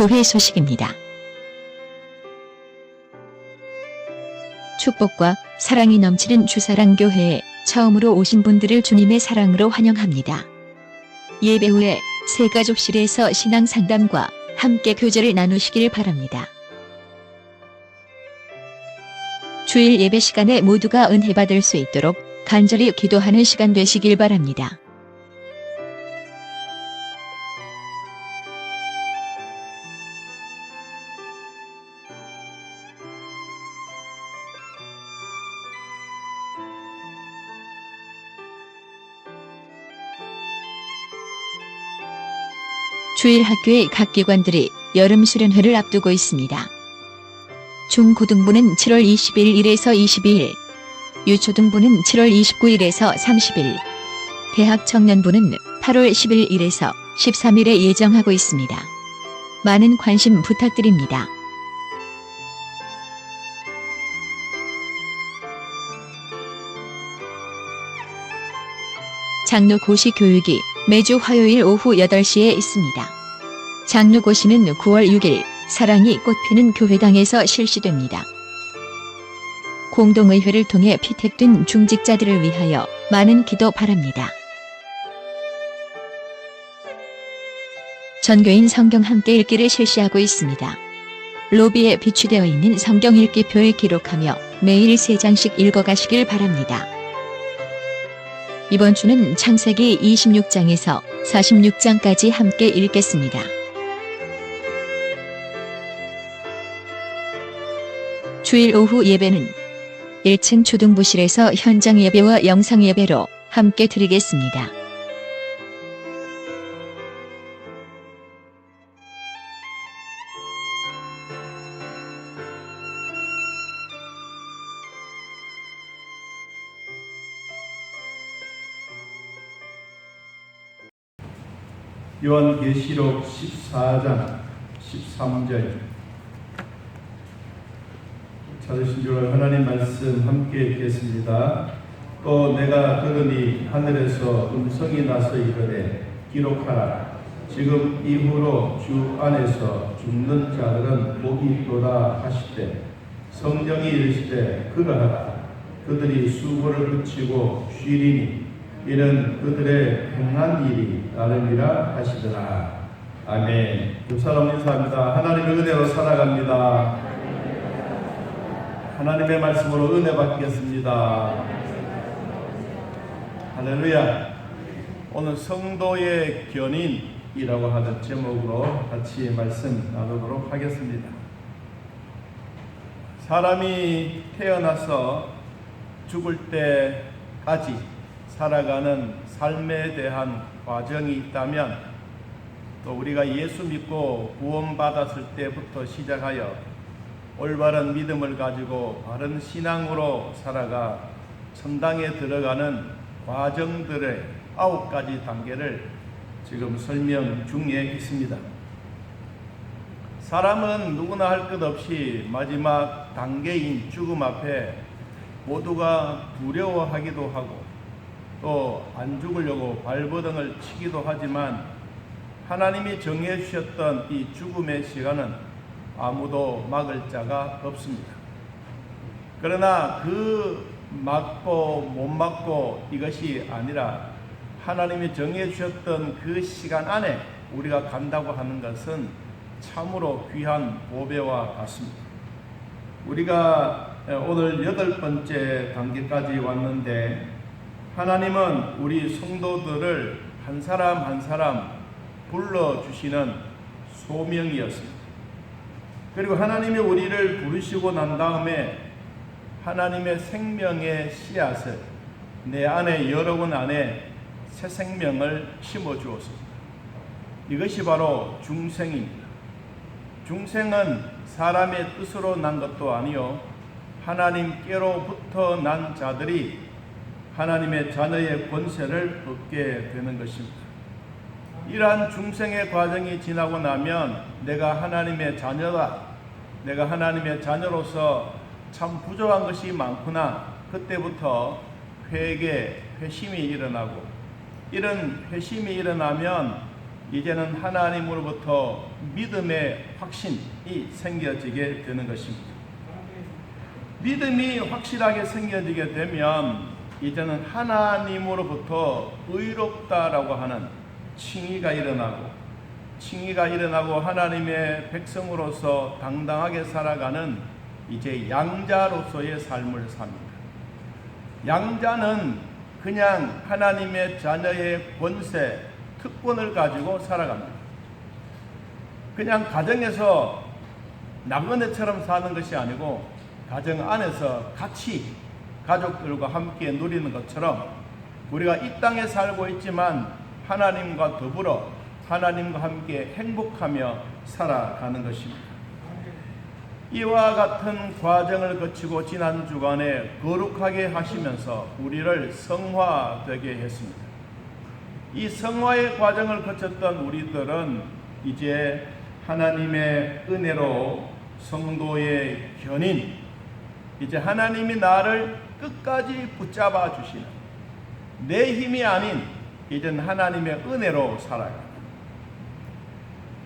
교회 소식입니다. 축복과 사랑이 넘치는 주사랑교회에 처음으로 오신 분들을 주님의 사랑으로 환영합니다. 예배 후에 새가족실에서 신앙상담과 함께 교제를 나누시길 바랍니다. 주일 예배 시간에 모두가 은혜 받을 수 있도록 간절히 기도하는 시간 되시길 바랍니다. 주일 학교의 각 기관들이 여름 수련회를 앞두고 있습니다. 중고등부는 7월 21일에서 22일, 유초등부는 7월 29일에서 30일, 대학 청년부는 8월 11일에서 13일에 예정하고 있습니다. 많은 관심 부탁드립니다. 장로고시 교육이 매주 화요일 오후 8시에 있습니다. 장로고시는 9월 6일 사랑이 꽃피는 교회당에서 실시됩니다. 공동의회를 통해 피택된 중직자들을 위하여 많은 기도 바랍니다. 전교인 성경 함께 읽기를 실시하고 있습니다. 로비에 비치되어 있는 성경 읽기표에 기록하며 매일 3장씩 읽어가시길 바랍니다. 이번 주는 창세기 26장에서 46장까지 함께 읽겠습니다. 주일 오후 예배는 1층 초등부실에서 현장 예배와 영상 예배로 함께 드리겠습니다. 요한계시록 14장 13절 찾으신 줄 하나님 말씀 함께 읽겠습니다. 또 내가 들으니 하늘에서 음성이 나서 이르되 기록하라. 지금 이후로 주 안에서 죽는 자들은 복이 있도다 하시되 성령이 이르시되 그러하라. 그들이 수고를 그치고 쉬리니 이는 그들의 행한 일이 나름이라 하시더라. 아멘. 사람 인사합니다. 하나님의 은혜로 살아갑니다. 하나님의 말씀으로 은혜 받겠습니다. 할렐루야. 오늘 성도의 견인이라고 하는 제목으로 같이 말씀 나누도록 하겠습니다. 사람이 태어나서 죽을 때까지 살아가는 삶에 대한 과정이 있다면, 또 우리가 예수 믿고 구원받았을 때부터 시작하여 올바른 믿음을 가지고 바른 신앙으로 살아가 천당에 들어가는 과정들의 9가지 단계를 지금 설명 중에 있습니다. 사람은 누구나 할 것 없이 마지막 단계인 죽음 앞에 모두가 두려워하기도 하고 또 안 죽으려고 발버둥을 치기도 하지만, 하나님이 정해 주셨던 이 죽음의 시간은 아무도 막을 자가 없습니다. 그러나 그 막고 못 막고 이것이 아니라 하나님이 정해 주셨던 그 시간 안에 우리가 간다고 하는 것은 참으로 귀한 보배와 같습니다. 우리가 오늘 8번째 단계까지 왔는데, 하나님은 우리 성도들을 한 사람 한 사람 불러주시는 소명이었습니다. 그리고 하나님이 우리를 부르시고 난 다음에 하나님의 생명의 씨앗을 내 안에, 여러분 안에 새 생명을 심어주었습니다. 이것이 바로 중생입니다. 중생은 사람의 뜻으로 난 것도 아니요 하나님께로부터 난 자들이 하나님의 자녀의 권세를 얻게 되는 것입니다. 이러한 중생의 과정이 지나고 나면 내가 하나님의 자녀다, 내가 하나님의 자녀로서 참 부족한 것이 많구나, 그때부터 회개, 회심이 일어나고, 이런 회심이 일어나면 이제는 하나님으로부터 믿음의 확신이 생겨지게 되는 것입니다. 믿음이 확실하게 생겨지게 되면 이제는 하나님으로부터 의롭다라고 하는 칭의가 일어나고 하나님의 백성으로서 당당하게 살아가는 이제 양자로서의 삶을 삽니다. 양자는 그냥 하나님의 자녀의 권세, 특권을 가지고 살아갑니다. 그냥 가정에서 나그네처럼 사는 것이 아니고 가정 안에서 같이 가족들과 함께 누리는 것처럼 우리가 이 땅에 살고 있지만 하나님과 더불어 하나님과 함께 행복하며 살아가는 것입니다. 이와 같은 과정을 거치고 지난 주간에 거룩하게 하시면서 우리를 성화되게 했습니다. 이 성화의 과정을 거쳤던 우리들은 이제 하나님의 은혜로 성도의 견인, 이제 하나님이 나를 끝까지 붙잡아 주시는, 내 힘이 아닌 이제는 하나님의 은혜로 살아요.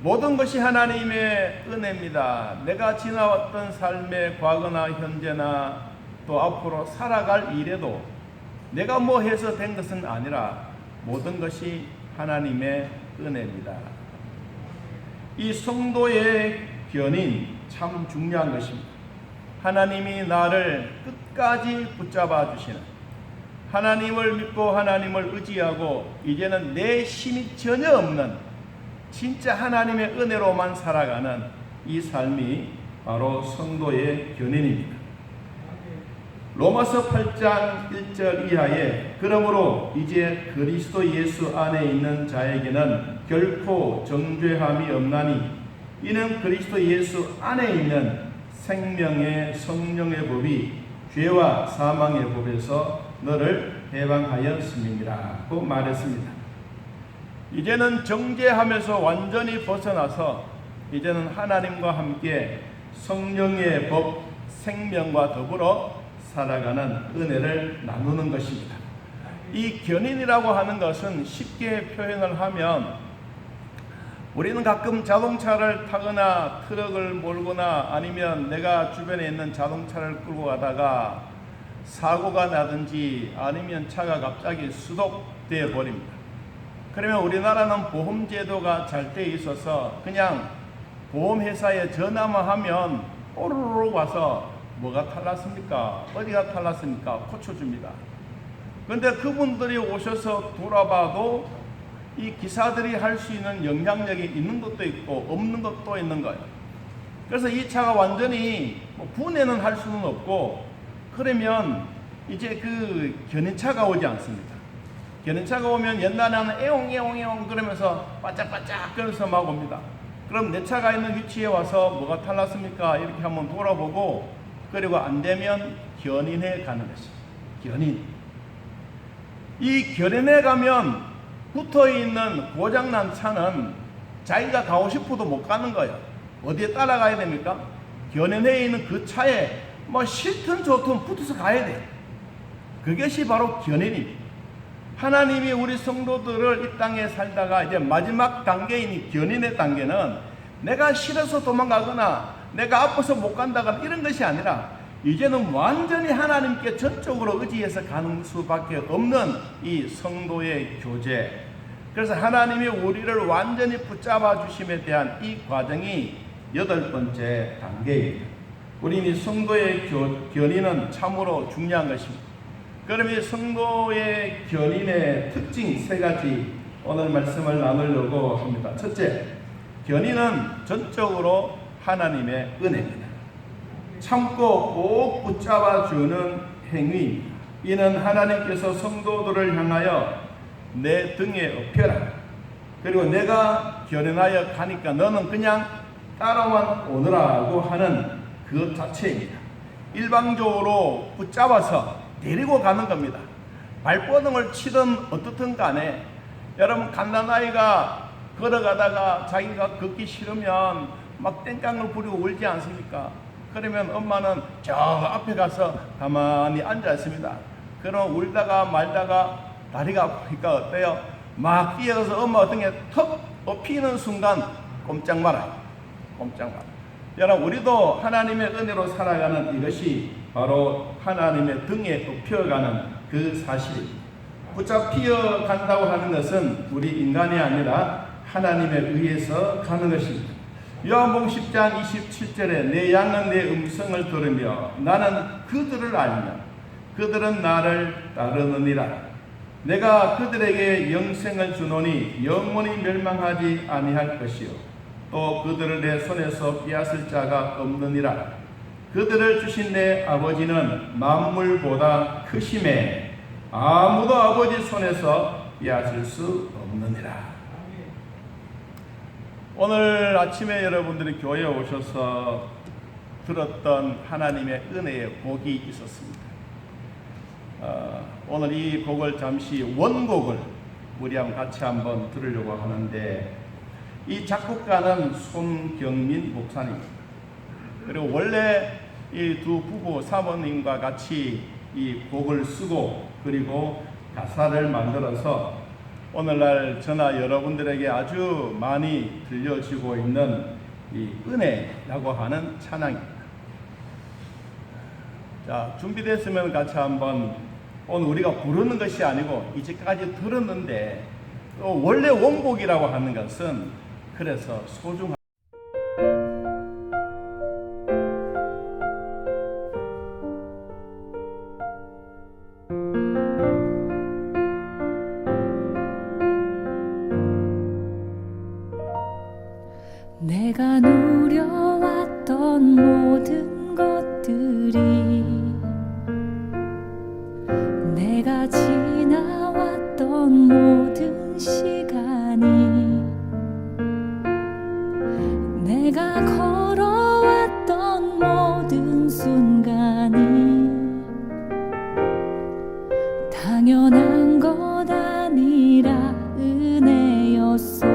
모든 것이 하나님의 은혜입니다. 내가 지나왔던 삶의 과거나 현재나 또 앞으로 살아갈 일에도 내가 뭐 해서 된 것은 아니라 모든 것이 하나님의 은혜입니다. 이 성도의 견인 참 중요한 것입니다. 하나님이 나를 끝까지 붙잡아 주시는, 하나님을 믿고 하나님을 의지하고 이제는 내 힘이 전혀 없는 진짜 하나님의 은혜로만 살아가는 이 삶이 바로 성도의 견인입니다. 로마서 8장 1절 이하에 그러므로 이제 그리스도 예수 안에 있는 자에게는 결코 정죄함이 없나니 이는 그리스도 예수 안에 있는 생명의 성령의 법이 죄와 사망의 법에서 너를 해방하였음이니라 고 말했습니다. 이제는 정죄함에서 완전히 벗어나서 이제는 하나님과 함께 성령의 법, 생명과 더불어 살아가는 은혜를 나누는 것입니다. 이 견인이라고 하는 것은 쉽게 표현을 하면 우리는 가끔 자동차를 타거나 트럭을 몰거나 아니면 내가 주변에 있는 자동차를 끌고 가다가 사고가 나든지 아니면 차가 갑자기 수독되어 버립니다. 그러면 우리나라는 보험제도가 잘 돼 있어서 그냥 보험회사에 전화만 하면 오르르 와서 뭐가 탈났습니까? 어디가 탈났습니까? 고쳐줍니다. 그런데 그분들이 오셔서 돌아봐도 이 기사들이 할 수 있는 영향력이 있는 것도 있고 없는 것도 있는 거예요. 그래서 이 차가 완전히 분해는 할 수는 없고 그러면 이제 그 견인차가 오지 않습니까? 견인차가 오면 옛날에는 에옹 그러면서 바짝바짝 그러면서 막 옵니다. 그럼 내 차가 있는 위치에 와서 뭐가 탈났습니까? 이렇게 한번 돌아보고 그리고 안 되면 견인해 가는 것입니다. 견인. 이 견인해 가면 붙어있는 고장난 차는 자기가 가고 싶어도 못 가는 거예요. 어디에 따라가야 됩니까? 견인해 있는 그 차에 뭐 싫든 좋든 붙어서 가야 돼. 그것이 바로 견인입니다. 하나님이 우리 성도들을 이 땅에 살다가 이제 마지막 단계인 이 견인의 단계는 내가 싫어서 도망가거나 내가 아파서 못 간다거나 이런 것이 아니라 이제는 완전히 하나님께 전적으로 의지해서 가는 수밖에 없는 이 성도의 교제. 그래서 하나님이 우리를 완전히 붙잡아 주심에 대한 이 과정이 8번째 단계입니다. 우리 이 성도의 견인은 참으로 중요한 것입니다. 그럼 이 성도의 견인의 특징 3가지 오늘 말씀을 나누려고 합니다. 첫째, 견인은 전적으로 하나님의 은혜입니다. 참고 꼭 붙잡아주는 행위입니다. 이는 하나님께서 성도들을 향하여 내 등에 업혀라. 그리고 내가 견인하여 가니까 너는 그냥 따라만 오너라고 하는 그 자체입니다. 일방적으로 붙잡아서 데리고 가는 겁니다. 발버둥을 치든 어떻든 간에 여러분 갓난아이가 걸어가다가 자기가 걷기 싫으면 막 땡깡을 부리고 울지 않습니까? 그러면 엄마는 저 앞에 가서 가만히 앉아 있습니다. 그럼 울다가 말다가 다리가 아프니까 어때요? 막 뛰어서 엄마 등에 턱 업히는 순간 꼼짝 말아요. 꼼짝 말아요. 여러분, 우리도 하나님의 은혜로 살아가는 이것이 바로 하나님의 등에 업혀가는 그 사실입니다. 붙잡혀 간다고 하는 것은 우리 인간이 아니라 하나님에 의해서 가는 것입니다. 요한복음 10장 27절에 내 양은 내 음성을 들으며 나는 그들을 알며 그들은 나를 따르느니라. 내가 그들에게 영생을 주노니 영원히 멸망하지 아니할 것이요 또 그들을 내 손에서 빼앗을 자가 없느니라. 그들을 주신 내 아버지는 만물보다 크심에 아무도 아버지 손에서 빼앗을 수 없느니라. 오늘 아침에 여러분들이 교회에 오셔서 들었던 하나님의 은혜의 곡이 있었습니다. 오늘 이 곡을 잠시 원곡을 우리 같이 한번 들으려고 하는데, 이 작곡가는 손경민 목사님입니다. 그리고 원래 이 두 부부 사모님과 같이 이 곡을 쓰고 그리고 가사를 만들어서 오늘날 저나 여러분들에게 아주 많이 들려지고 있는 이 은혜라고 하는 찬양입니다. 자, 준비됐으면 같이 한번, 오늘 우리가 부르는 것이 아니고 이제까지 들었는데 또 원래 원곡이라고 하는 것은 그래서 소중한 내가 누려왔던 모든 것들이, 내가 지나왔던 모든 시간이, 내가 걸어왔던 모든 순간이 당연한 것 아니라 은혜였소.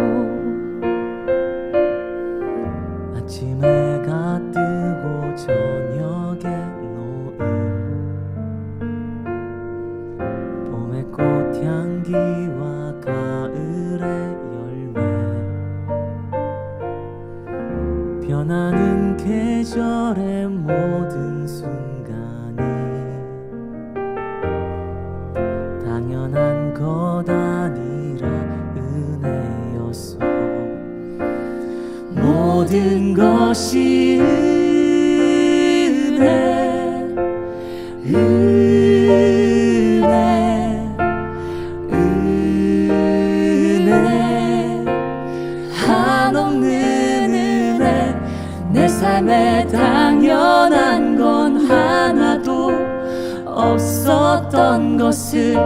아침 해가 뜨고 저녁에 노을, 봄의 꽃향기와 가을의 열매, 변하는 계절의 모든 순간이 당연한 것 아니라 은혜였소. 모든 것이 은혜, 은혜, 은혜, 한없는 은혜. 내 삶에 당연한 건 하나도 없었던 것을,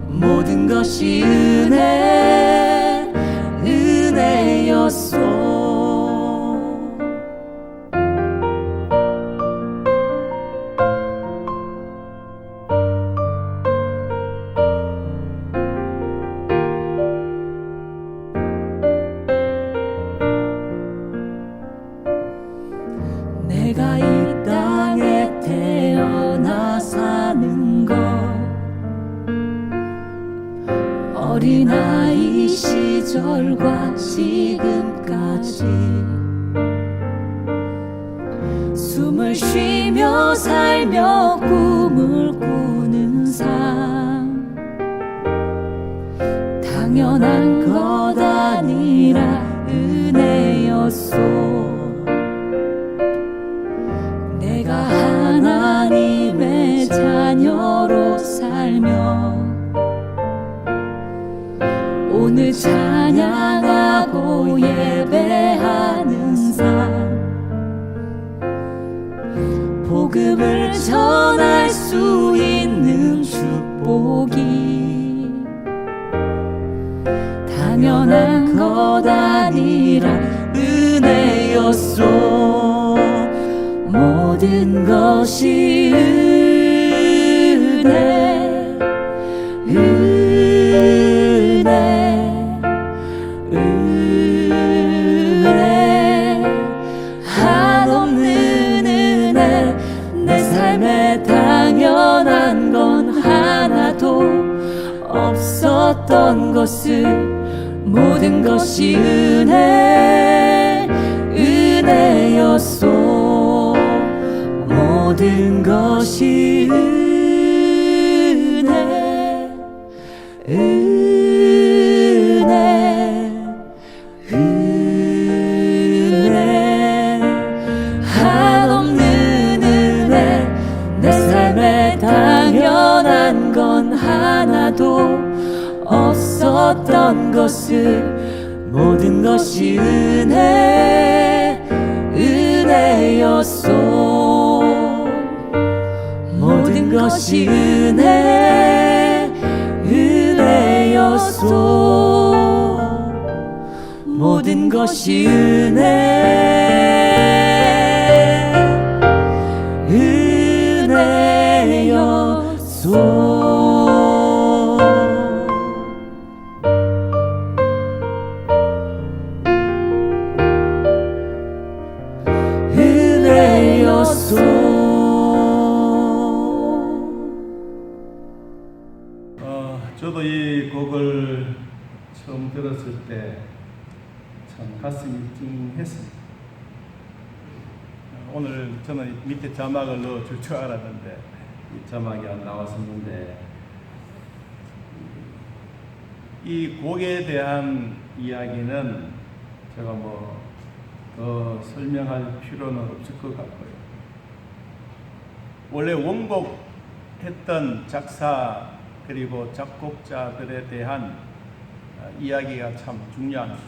모든 것이 은혜, 은혜였소. 내가 이 땅에 태어나 사는 것, 어린아이 시절과 지금까지 숨을 쉬며 살며 꿈을 꾸는 삶, 당연한 것 아니라 은혜였소. 내가 하나님의 자녀로 살며 오늘 찬양하고 예배하는 삶, 복음을 전할 수 있는 축복이 당연한 것 아니라 은혜였소. 모든 것이 은혜, 은혜, 은혜, 한없는 은혜. 내 삶에 당연한 건 하나도 없었던 것을, 모든 것이 은혜였소. 모든 것이 은혜. 한없는 은혜. 내 삶에 당연한 건 하나도 없었던 것을 모든 것이 은혜였소. 모든 것이 은혜였소. 모든 것이 은혜였소. 저도 이 곡을 처음 들었을 때 참 가슴이 찡했습니다. 오늘 저는 밑에 자막을 넣어줄 줄 알았는데 이 자막이 안 나왔었는데, 이 곡에 대한 이야기는 제가 뭐 더 설명할 필요는 없을 것 같고요. 원래 원곡했던 작사 그리고 작곡자들에 대한 이야기가 참 중요합니다.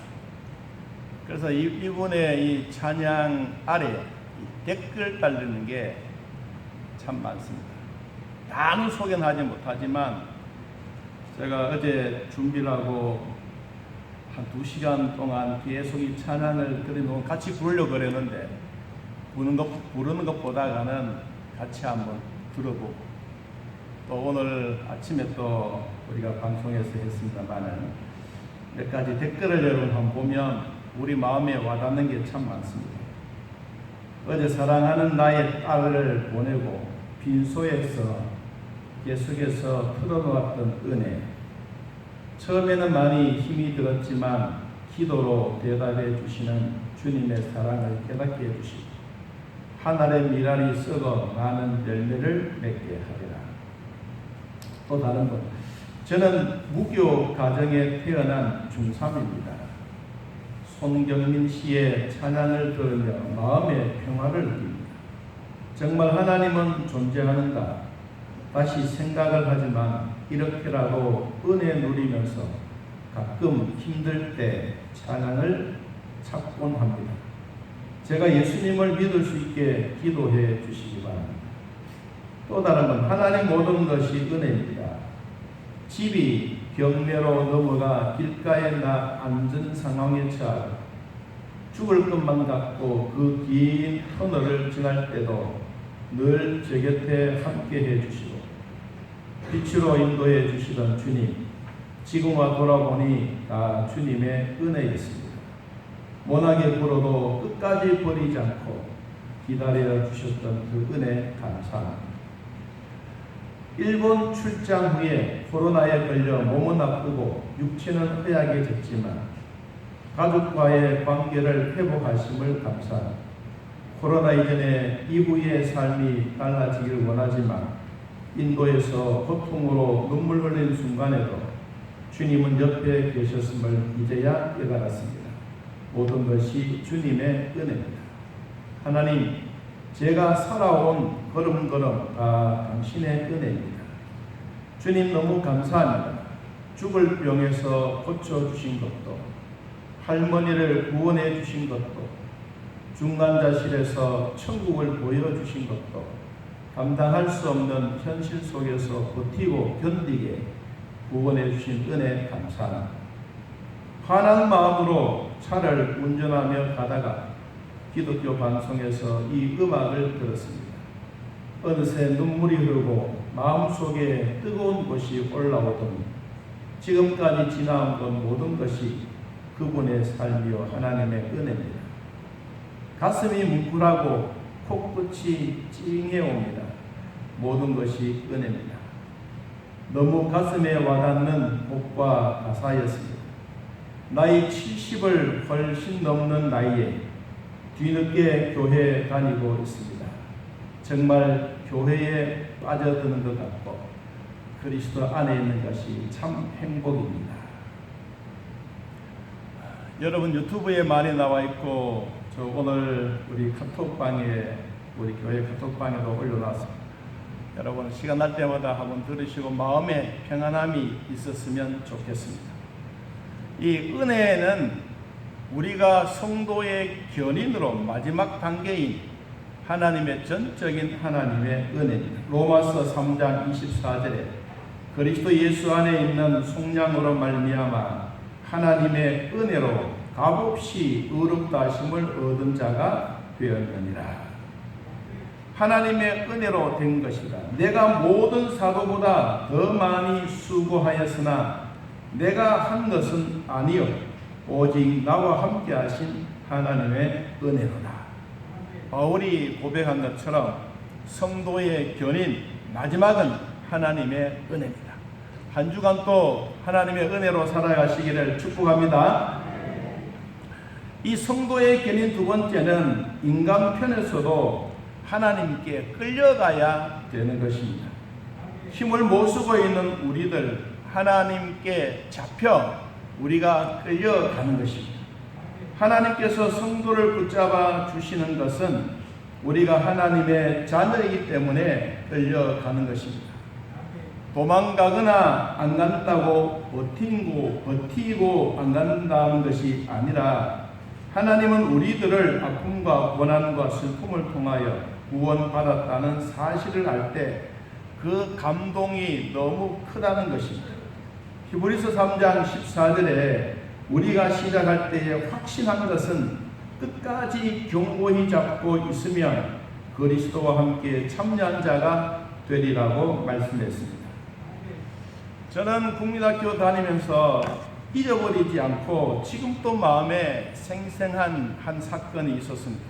그래서 이분의 이 찬양 아래 댓글 달리는 게 참 많습니다. 다는 소개는 하지 못하지만 제가 어제 준비를 하고 한 2시간 동안 계속 이 찬양을 들으면 같이 부르려고 그랬는데 부르는 것보다는 같이 한번 들어보고, 또 오늘 아침에 또 우리가 방송에서 했습니다만은 몇 가지 댓글을 여러분 한번 보면 우리 마음에 와닿는 게 참 많습니다. 어제 사랑하는 나의 딸을 보내고 빈소에서 계속해서 틀어놓았던 은혜. 처음에는 많이 힘이 들었지만 기도로 대답해 주시는 주님의 사랑을 깨닫게 해주시고 한 알의 밀알이 썩어 많은 열매를 맺게 하리라. 또 다른 것, 저는 무교 가정에 태어난 중3입니다. 손경민 씨의 찬양을 들으며 마음의 평화를 느낍니다. 정말 하나님은 존재하는가? 다시 생각을 하지만 이렇게라도 은혜 누리면서 가끔 힘들 때 찬양을 찾곤 합니다. 제가 예수님을 믿을 수 있게 기도해 주시기 바랍니다. 또 다른 건 하나님 모든 것이 은혜입니다. 집이 경매로 넘어가 길가에 앉은 상황에 처하고 죽을 것만 같고 그 긴 터널을 지날 때도 늘 제 곁에 함께 해주시고 빛으로 인도해 주시던 주님, 지금와 돌아보니 다 주님의 은혜였습니다. 모나게 불어도 끝까지 버리지 않고 기다려 주셨던 그 은혜 감사합니다. 일본 출장 후에 코로나에 걸려 몸은 아프고 육체는 허약해졌지만 가족과의 관계를 회복하심을 감사합니다. 코로나 이전에 이후의 삶이 달라지길 원하지만 인도에서 고통으로 눈물 흘린 순간에도 주님은 옆에 계셨음을 이제야 깨달았습니다. 모든 것이 주님의 은혜입니다. 하나님, 제가 살아온 걸음걸음 다 당신의 은혜입니다. 주님 너무 감사합니다. 죽을 병에서 고쳐주신 것도, 할머니를 구원해 주신 것도, 중환자실에서 천국을 보여주신 것도, 감당할 수 없는 현실 속에서 버티고 견디게 구원해 주신 은혜 감사합니다. 환한 마음으로 차를 운전하며 가다가 기독교 방송에서 이 음악을 들었습니다. 어느새 눈물이 흐르고 마음속에 뜨거운 것이 올라오더니 지금까지 지나온 것 모든 것이 그분의 삶이요 하나님의 은혜입니다. 가슴이 뭉클하고 코끝이 찡해옵니다. 모든 것이 은혜입니다. 너무 가슴에 와닿는 곡과 가사였습니다. 나이 70을 훨씬 넘는 나이에 뒤늦게 교회에 다니고 있습니다. 정말 교회에 빠져드는 것 같고 그리스도 안에 있는 것이 참 행복입니다. 여러분 유튜브에 많이 나와 있고 저 오늘 우리 카톡방에 우리 교회 카톡방에도 올려놨습니다. 여러분 시간 날 때마다 한번 들으시고 마음에 평안함이 있었으면 좋겠습니다. 이 은혜는 우리가 성도의 견인으로 마지막 단계인 하나님의 전적인 하나님의 은혜입니다. 로마서 3장 24절에 그리스도 예수 안에 있는 속량으로 말미암아 하나님의 은혜로 값없이 의롭다 하심을 얻은 자가 되었느니라. 하나님의 은혜로 된 것이다. 내가 모든 사도보다 더 많이 수고하였으나 내가 한 것은 아니요 오직 나와 함께 하신 하나님의 은혜로다. 바울이 고백한 것처럼 성도의 견인 마지막은 하나님의 은혜입니다. 한 주간 또 하나님의 은혜로 살아가시기를 축복합니다. 이 성도의 견인 두 번째는 인간 편에서도 하나님께 끌려가야 되는 것입니다. 힘을 못 쓰고 있는 우리들 하나님께 잡혀 우리가 끌려가는 것입니다. 하나님께서 성도를 붙잡아 주시는 것은 우리가 하나님의 자녀이기 때문에 끌려가는 것입니다. 도망가거나 안 간다고 버티고 안 간다는 것이 아니라 하나님은 우리들을 아픔과 고난과 슬픔을 통하여 구원받았다는 사실을 알 때 그 감동이 너무 크다는 것입니다. 히브리서 3장 14절에 우리가 시작할 때에 확신한 것은 끝까지 견고히 잡고 있으면 그리스도와 함께 참여한 자가 되리라고 말씀했습니다. 저는 국민학교 다니면서 잊어버리지 않고 지금도 마음에 생생한 한 사건이 있었습니다.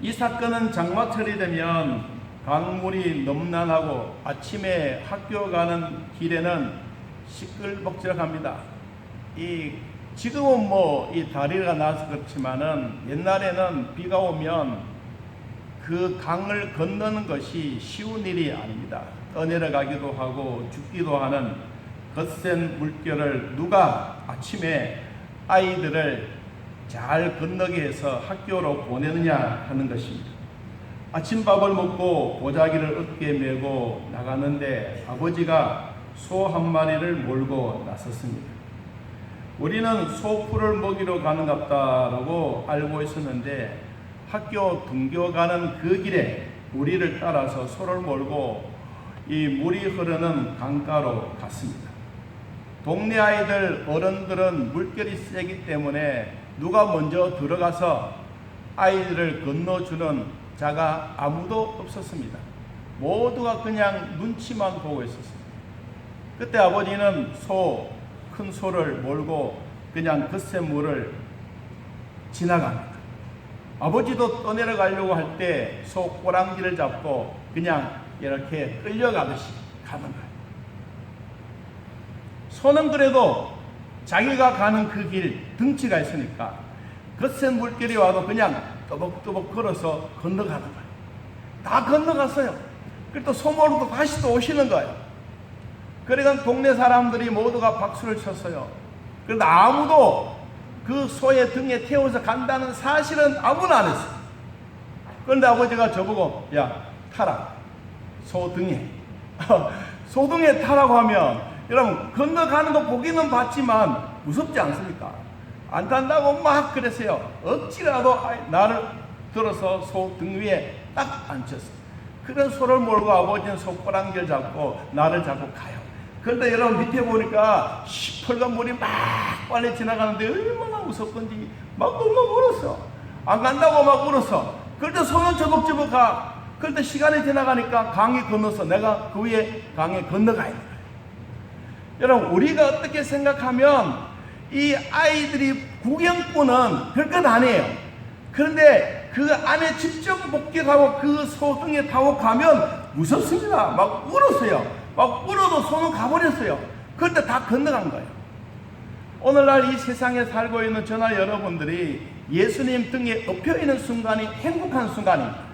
이 사건은 장마철이 되면 강물이 넘난하고 아침에 학교 가는 길에는 시끌벅적합니다. 지금은 이 다리가 나서 그렇지만은 옛날에는 비가 오면 그 강을 건너는 것이 쉬운 일이 아닙니다. 떠내려가기도 하고 죽기도 하는 거센 물결을 누가 아침에 아이들을 잘 건너게 해서 학교로 보내느냐 하는 것입니다. 아침밥을 먹고 보자기를 어깨에 메고 나가는데 아버지가 소 한 마리를 몰고 나섰습니다. 우리는 소풀을 먹이러 가는 것 같다라고 알고 있었는데 학교 등교가는 그 길에 우리를 따라서 소를 몰고 이 물이 흐르는 강가로 갔습니다. 동네 아이들 어른들은 물결이 세기 때문에 누가 먼저 들어가서 아이들을 건너주는 자가 아무도 없었습니다. 모두가 그냥 눈치만 보고 있었습니다. 그때 아버지는 큰 소를 몰고 그냥 거센 물을 지나갑니다. 아버지도 떠내려가려고 할 때 소 꼬랑지를 잡고 그냥 이렇게 끌려가듯이 가는 거예요. 소는 그래도 자기가 가는 그 길 덩치가 있으니까 거센 물결이 와도 그냥 또벅또벅 걸어서 건너가는 거예요. 다 건너갔어요. 그리고 또 소모르도 다시 또 오시는 거예요. 그러니까 동네 사람들이 모두가 박수를 쳤어요. 그런데 아무도 그 소의 등에 태워서 간다는 사실은 아무나 안 했어요. 그런데 아버지가 저보고 야 타라 소 등에 소 등에 타라고 하면 여러분 건너가는 거 보기는 봤지만 무섭지 않습니까? 안 탄다고 막 그랬어요. 억지라도 나를 들어서 소 등 위에 딱 앉혔어요. 그런 소를 몰고 아버지는 손가락을 잡고 나를 잡고 가요. 그런데 여러분 밑에 보니까 시뻘건 물이 막 빨리 지나가는데 얼마나 무섭던지 막 울었어. 안 간다고 막 울었어. 그런데 손은 저벅저벅 가. 그런데 시간이 지나가니까 강이 건너서 내가 그 위에 강에 건너가야 돼요. 여러분 우리가 어떻게 생각하면 이 아이들이 구경꾼은 별것 아니에요. 그런데 그 안에 직접 목격하고 그 소등에 타고 가면 무섭습니다. 막 울었어요. 막 울어도 손은 가버렸어요. 그런데 다 건너간 거예요. 오늘날 이 세상에 살고 있는 저나 여러분들이 예수님 등에 엎여 있는 순간이 행복한 순간입니다.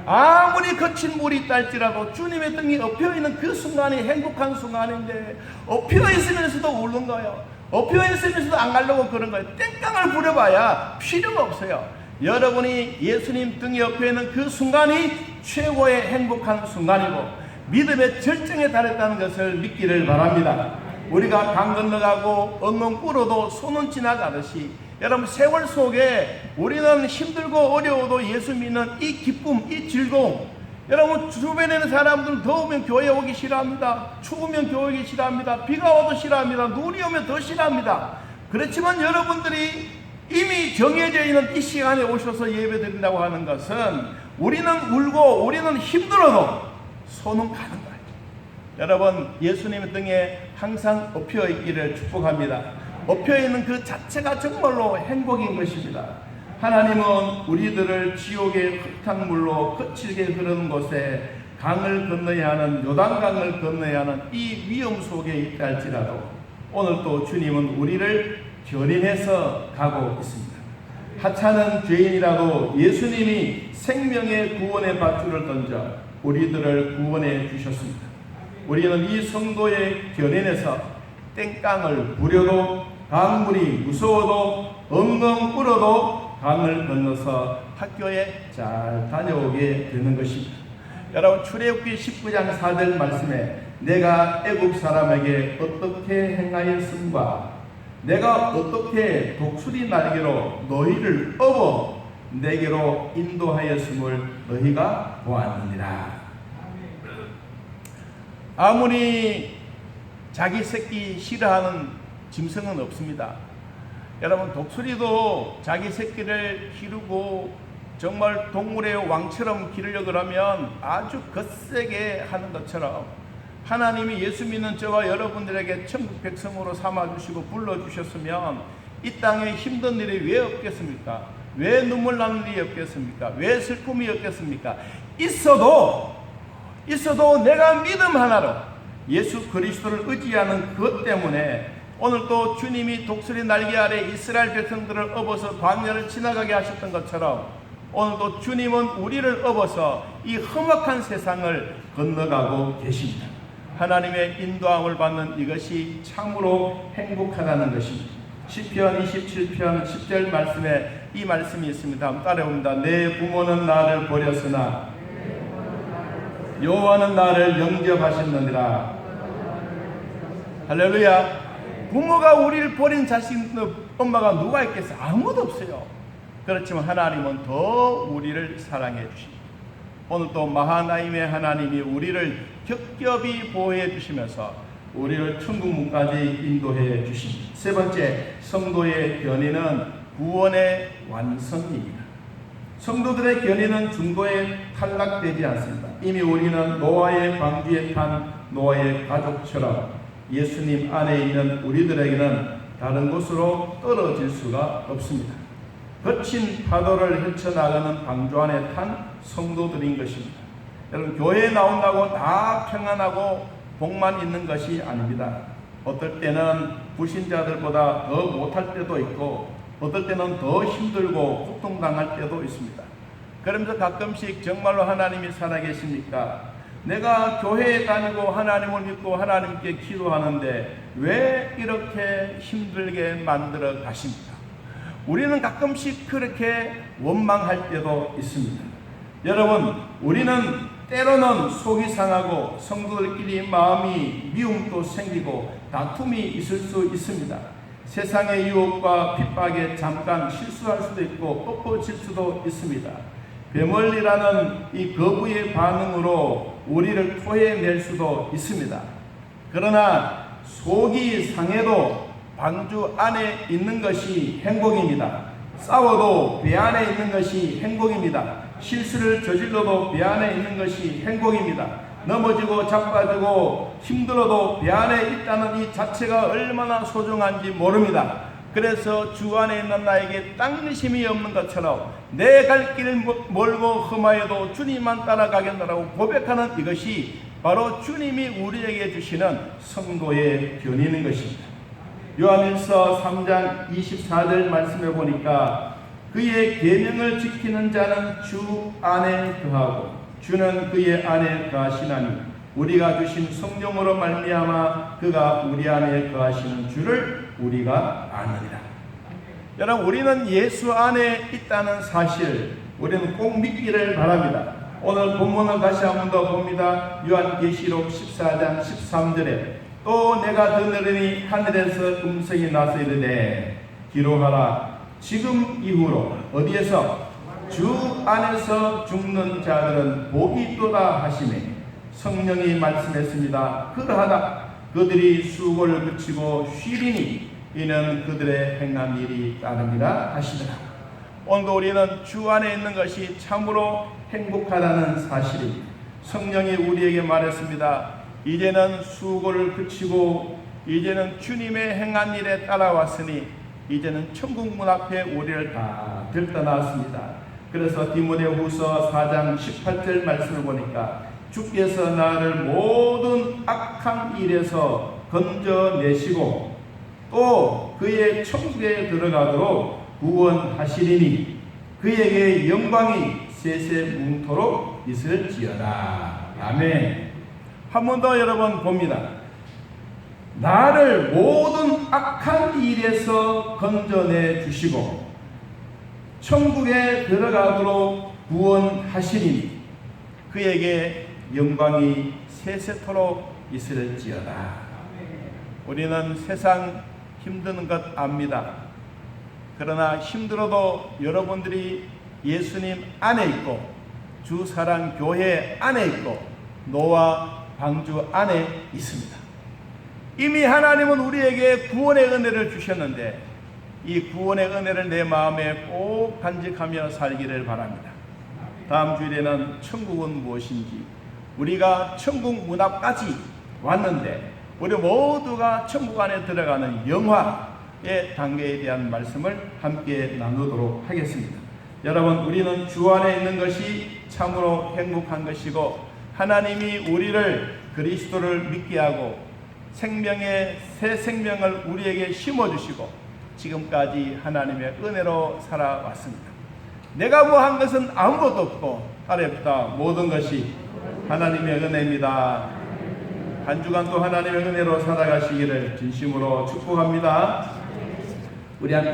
아무리 거친 물이 있다 할지라도 주님의 등에 엎여 있는 그 순간이 행복한 순간인데, 엎여 있으면서도 울는 거예요. 엎여 있으면서도 안 가려고 그런 거예요. 땡깡을 부려봐야 필요가 없어요. 여러분이 예수님 등에 엎여 있는 그 순간이 최고의 행복한 순간이고 믿음의 절정에 달했다는 것을 믿기를 바랍니다. 우리가 강 건너가고 엉엉 울어도 손은 지나가듯이, 여러분 세월 속에 우리는 힘들고 어려워도 예수 믿는 이 기쁨, 이 즐거움, 여러분 주변에 있는 사람들은 더우면 교회 오기 싫어합니다. 추우면 교회 오기 싫어합니다. 비가 와도 싫어합니다. 눈이 오면 더 싫어합니다. 그렇지만 여러분들이 이미 정해져 있는 이 시간에 오셔서 예배 드린다고 하는 것은, 우리는 울고 우리는 힘들어도 손은 가는 거예요. 여러분 예수님의 등에 항상 엎여 있기를 축복합니다. 엎여 있는 그 자체가 정말로 행복인 것입니다. 하나님은 우리들을 지옥의 흙탕물로 거칠게 흐르는 곳에 강을 건너야 하는, 요단강을 건너야 하는 이 위험 속에 있다 할지라도 오늘 또 주님은 우리를 견인해서 가고 있습니다. 하찮은 죄인이라도 예수님이 생명의 구원의 밧줄을 던져 우리들을 구원해 주셨습니다. 우리는 이 성도의 견인에서 땡깡을 부려도, 강물이 무서워도, 엉엉 울어도 강을 건너서 학교에 잘 다녀오게 되는 것입니다. 여러분 출애굽기 19장 4절 말씀에 내가 애굽 사람에게 어떻게 행하였음과 내가 어떻게 독수리 날개로 너희를 업어 내게로 인도하였음을 너희가 보았느니라. 아무리 자기 새끼 싫어하는 짐승은 없습니다. 여러분 독수리도 자기 새끼를 기르고 정말 동물의 왕처럼 기르려고 그러면 아주 거세게 하는 것처럼, 하나님이 예수 믿는 저와 여러분들에게 천국 백성으로 삼아주시고 불러주셨으면 이 땅에 힘든 일이 왜 없겠습니까? 왜 눈물 나는 일이 없겠습니까? 왜 슬픔이 없겠습니까? 있어도 내가 믿음 하나로 예수 그리스도를 의지하는 것 때문에 오늘 또 주님이 독수리 날개 아래 이스라엘 백성들을 업어서 광야를 지나가게 하셨던 것처럼 오늘도 주님은 우리를 업어서 이 험악한 세상을 건너가고 계십니다. 하나님의 인도함을 받는 이것이 참으로 행복하다는 것입니다. 시편 27편 10절 말씀에 이 말씀이 있습니다. 한번 따라해봅니다. 내 부모는 나를 버렸으나 여호와는 나를 영접하셨느니라. 할렐루야. 부모가 우리를 버린 자식, 엄마가 누가 있겠어요? 아무도 없어요. 그렇지만 하나님은 더 우리를 사랑해 주십니다. 오늘 또 마하나임의 하나님이 우리를 겹겹이 보호해 주시면서 우리를 천국 문까지 인도해 주십니다. 세 번째, 성도의 견인은 구원의 완성입니다. 성도들의 견인은 중도에 탈락되지 않습니다. 이미 우리는 노아의 방주에 탄 노아의 가족처럼 예수님 안에 있는 우리들에게는 다른 곳으로 떨어질 수가 없습니다. 거친 파도를 헤쳐나가는 방주 안에 탄 성도들인 것입니다. 여러분 교회에 나온다고 다 평안하고 복만 있는 것이 아닙니다. 어떨 때는 불신자들보다 더 못할 때도 있고 어떨 때는 더 힘들고 고통당할 때도 있습니다. 그러면서 가끔씩 정말로 하나님이 살아계십니까? 내가 교회에 다니고 하나님을 믿고 하나님께 기도하는데 왜 이렇게 힘들게 만들어 가십니까? 우리는 가끔씩 그렇게 원망할 때도 있습니다. 여러분, 우리는 때로는 속이 상하고 성도들끼리 마음이 미움도 생기고 다툼이 있을 수 있습니다. 세상의 유혹과 핍박에 잠깐 실수할 수도 있고 엎어질 수도 있습니다. 배멀리라는 이 거부의 반응으로 우리를 토해낼 수도 있습니다. 그러나 속이 상해도 방주 안에 있는 것이 행복입니다. 싸워도 배 안에 있는 것이 행복입니다. 실수를 저질러도 배 안에 있는 것이 행복입니다. 넘어지고 자빠지고 힘들어도 배 안에 있다는 이 자체가 얼마나 소중한지 모릅니다. 그래서 주 안에 있는 나에게 땅심이 없는 것처럼 내 갈 길 멀고 험하여도 주님만 따라가겠노라고 고백하는 이것이 바로 주님이 우리에게 주시는 성도의 견인인 것입니다. 요한일서 3장 24절 말씀해 보니까 그의 계명을 지키는 자는 주 안에 거하고 주는 그의 안에 거하시나니 우리가 주신 성령으로 말미암아 그가 우리 안에 거하시는 주를 우리가 아느니라. 여러분, 우리는 예수 안에 있다는 사실 우리는 꼭 믿기를 바랍니다. 오늘 본문을 다시 한 번 더 봅니다. 요한계시록 14장 13절에 또 내가 듣느니 하늘에서 음성이 나서 이르되 기록하라. 지금 이후로 어디에서? 주 안에서 죽는 자들은 복이 있도다 하시매 성령이 말씀했습니다. 그러하다 그들이 수고를 그치고 쉬리니 이는 그들의 행한 일이 따름이라 하시더라. 오늘도 우리는 주 안에 있는 것이 참으로 행복하다는 사실입니다. 성령이 우리에게 말했습니다. 이제는 수고를 그치고 이제는 주님의 행한 일에 따라왔으니 이제는 천국 문 앞에 우리를 다 들떠나왔습니다. 그래서 디모데후서 4장 18절 말씀을 보니까 주께서 나를 모든 악한 일에서 건져내시고 또 그의 천국에 들어가도록 구원하시리니 그에게 영광이 세세문토록 있을지어다. 아멘. 한 번 더 여러분 봅니다. 나를 모든 악한 일에서 건져내 주시고 천국에 들어가도록 구원하시리니 그에게 영광이 세세토록 있을지어다. 우리는 세상 힘드는 것 압니다. 그러나 힘들어도 여러분들이 예수님 안에 있고 주사랑교회 안에 있고 노아 방주 안에 있습니다. 이미 하나님은 우리에게 구원의 은혜를 주셨는데 이 구원의 은혜를 내 마음에 꼭 간직하며 살기를 바랍니다. 다음 주일에는 천국은 무엇인지, 우리가 천국 문 앞까지 왔는데 우리 모두가 천국 안에 들어가는 영화의 단계에 대한 말씀을 함께 나누도록 하겠습니다. 여러분, 우리는 주 안에 있는 것이 참으로 행복한 것이고 하나님이 우리를 그리스도를 믿게 하고 생명의 새 생명을 우리에게 심어주시고 지금까지 하나님의 은혜로 살아왔습니다. 내가 뭐 한 것은 아무것도 없고 하나님부터 모든 것이 하나님의 은혜입니다. 한 주간도 하나님의 은혜로 살아가시기를 진심으로 축복합니다. 우리 함께